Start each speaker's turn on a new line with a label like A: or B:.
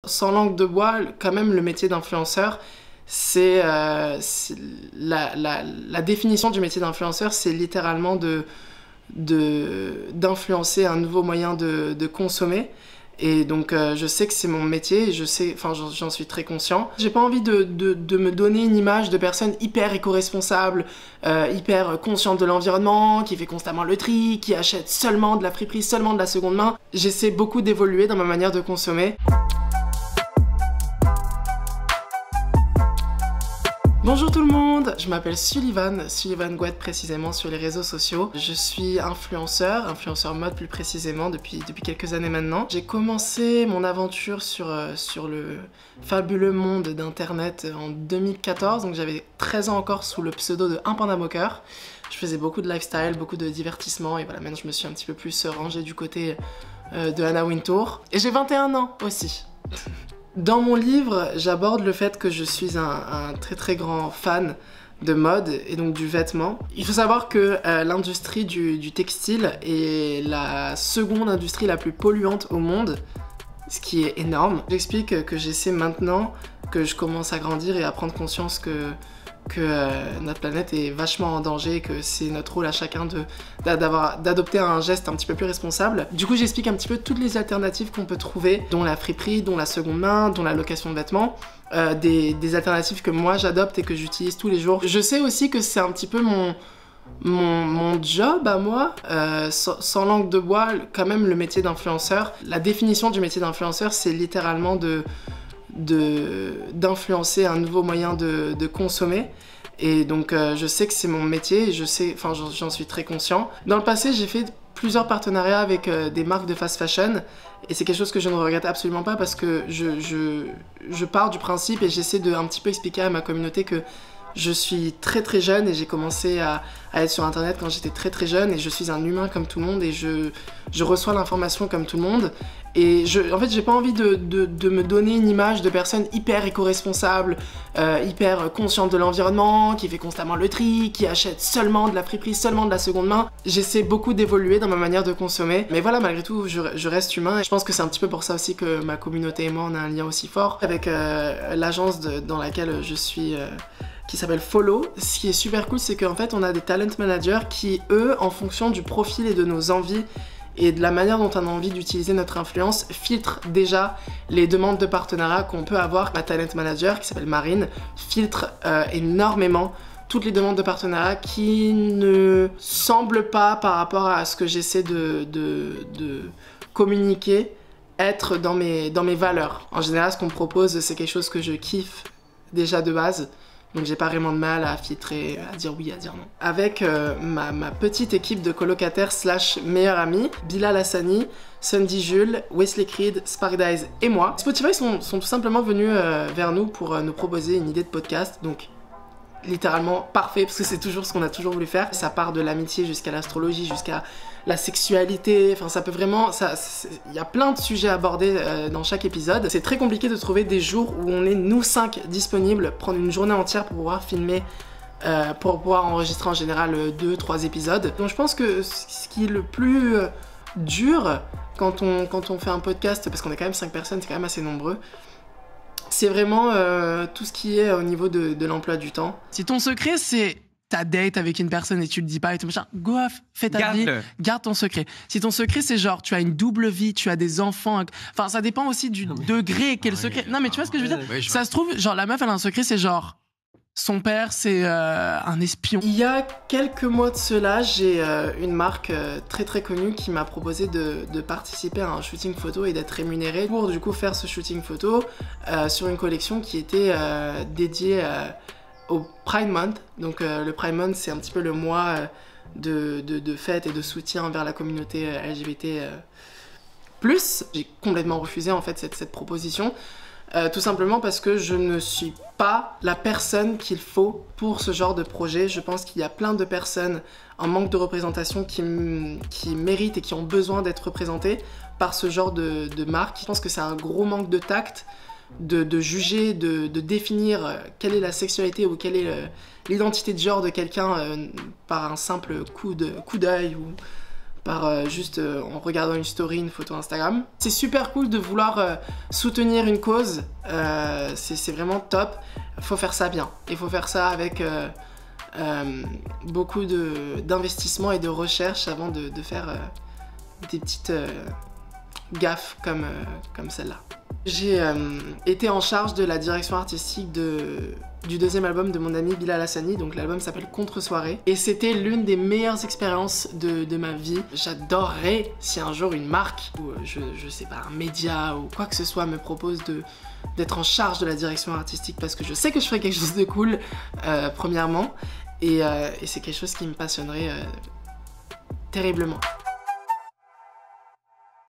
A: Sans langue de bois, quand même, le métier d'influenceur, c'est la définition du métier d'influenceur, c'est littéralement d'influencer un nouveau moyen de consommer. Et donc je sais que c'est mon métier, et j'en suis très conscient. J'ai pas envie de me donner une image de personne hyper éco-responsable, hyper consciente de l'environnement, qui fait constamment le tri, qui achète seulement de la friperie, seulement de la seconde main. J'essaie beaucoup d'évoluer dans ma manière de consommer. Bonjour tout le monde, je m'appelle Sullivan Gouette précisément sur les réseaux sociaux. Je suis influenceur mode plus précisément depuis quelques années maintenant. J'ai commencé mon aventure sur le fabuleux monde d'internet en 2014, donc j'avais 13 ans encore sous le pseudo de Un Panda Moqueur. Je faisais beaucoup de lifestyle, beaucoup de divertissement et voilà, maintenant je me suis un petit peu plus rangée du côté de Anna Wintour. Et j'ai 21 ans aussi. Dans mon livre, j'aborde le fait que je suis un très très grand fan de mode et donc du vêtement. Il faut savoir que l'industrie du textile est la seconde industrie la plus polluante au monde, ce qui est énorme. J'explique que j'essaie maintenant que je commence à grandir et à prendre conscience que notre planète est vachement en danger et que c'est notre rôle à chacun d'adopter un geste un petit peu plus responsable. Du coup, j'explique un petit peu toutes les alternatives qu'on peut trouver, dont la friperie, dont la seconde main, dont la location de vêtements, des alternatives que moi j'adopte et que j'utilise tous les jours. Je sais aussi que c'est un petit peu mon job à moi, sans langue de bois, quand même le métier d'influenceur. La définition du métier d'influenceur, c'est littéralement d'influencer un nouveau moyen de consommer. Et donc je sais que c'est mon métier, j'en suis très conscient. Dans le passé, j'ai fait plusieurs partenariats avec des marques de fast fashion et c'est quelque chose que je ne regrette absolument pas parce que je pars du principe et j'essaie de un petit peu expliquer à ma communauté que je suis très très jeune et j'ai commencé à être sur internet quand j'étais très très jeune et je suis un humain comme tout le monde et je reçois l'information comme tout le monde. Et en fait, j'ai pas envie de me donner une image de personne hyper éco-responsable, hyper consciente de l'environnement, qui fait constamment le tri, qui achète seulement de la friperie, seulement de la seconde main. J'essaie beaucoup d'évoluer dans ma manière de consommer. Mais voilà, malgré tout, je reste humain. Et je pense que c'est un petit peu pour ça aussi que ma communauté et moi, on a un lien aussi fort avec l'agence dans laquelle je suis... qui s'appelle Follow. Ce qui est super cool, c'est qu'en fait, on a des talent managers qui, eux, en fonction du profil et de nos envies et de la manière dont on a envie d'utiliser notre influence, filtrent déjà les demandes de partenariat qu'on peut avoir. Ma talent manager, qui s'appelle Marine, filtre énormément toutes les demandes de partenariat qui ne semblent pas, par rapport à ce que j'essaie de communiquer, être dans mes valeurs. En général, ce qu'on me propose, c'est quelque chose que je kiffe déjà de base. Donc j'ai pas vraiment de mal à filtrer, à dire oui, à dire non. Avec ma petite équipe de colocataires / meilleurs amis, Bilal Hassani, Sundy Jules, Wesley Creed, Sparkdize et moi. Spotify sont tout simplement venus vers nous pour nous proposer une idée de podcast, donc littéralement parfait parce que c'est toujours ce qu'on a toujours voulu faire. Ça part de l'amitié jusqu'à l'astrologie, jusqu'à la sexualité, enfin ça peut vraiment... Il y a plein de sujets abordés dans chaque épisode. C'est très compliqué de trouver des jours où on est nous 5 disponibles, prendre une journée entière pour pouvoir filmer, pour pouvoir enregistrer en général 2-3 épisodes. Donc je pense que ce qui est le plus dur quand on fait un podcast, parce qu'on est quand même 5 personnes, c'est quand même assez nombreux, c'est vraiment tout ce qui est au niveau de l'emploi du temps. Si ton secret c'est ta date avec une personne et tu le dis pas et tout machin, go off, fais ta vie, garde ton secret. Si ton secret c'est genre tu as une double vie, tu as des enfants, enfin ça dépend aussi du degré quel secret. Non mais tu vois ce que je veux dire, ça se trouve genre la meuf elle a un secret, c'est genre son père c'est un espion. Il y a quelques mois de cela, j'ai une marque très très connue qui m'a proposé de participer à un shooting photo et d'être rémunérée pour du coup faire ce shooting photo sur une collection qui était dédiée au Pride Month. Donc le Pride Month c'est un petit peu le mois de fête et de soutien envers la communauté LGBT+. J'ai complètement refusé en fait cette proposition. Tout simplement parce que je ne suis pas la personne qu'il faut pour ce genre de projet. Je pense qu'il y a plein de personnes en manque de représentation qui méritent et qui ont besoin d'être représentées par ce genre de marque. Je pense que c'est un gros manque de tact de juger, de définir quelle est la sexualité ou quelle est l'identité de genre de quelqu'un par un simple coup d'œil ou juste en regardant une story, une photo Instagram. C'est super cool de vouloir soutenir une cause, c'est vraiment top. Faut faire ça bien, il faut faire ça avec beaucoup d'investissement et de recherche avant de faire des petites gaffes comme celle-là. J'ai été en charge de la direction artistique du deuxième album de mon ami Bilal Hassani, donc l'album s'appelle Contre-soirée, et c'était l'une des meilleures expériences de ma vie. J'adorerais si un jour une marque, ou je sais pas, un média ou quoi que ce soit me propose d'être en charge de la direction artistique, parce que je sais que je ferai quelque chose de cool, premièrement, et c'est quelque chose qui me passionnerait terriblement.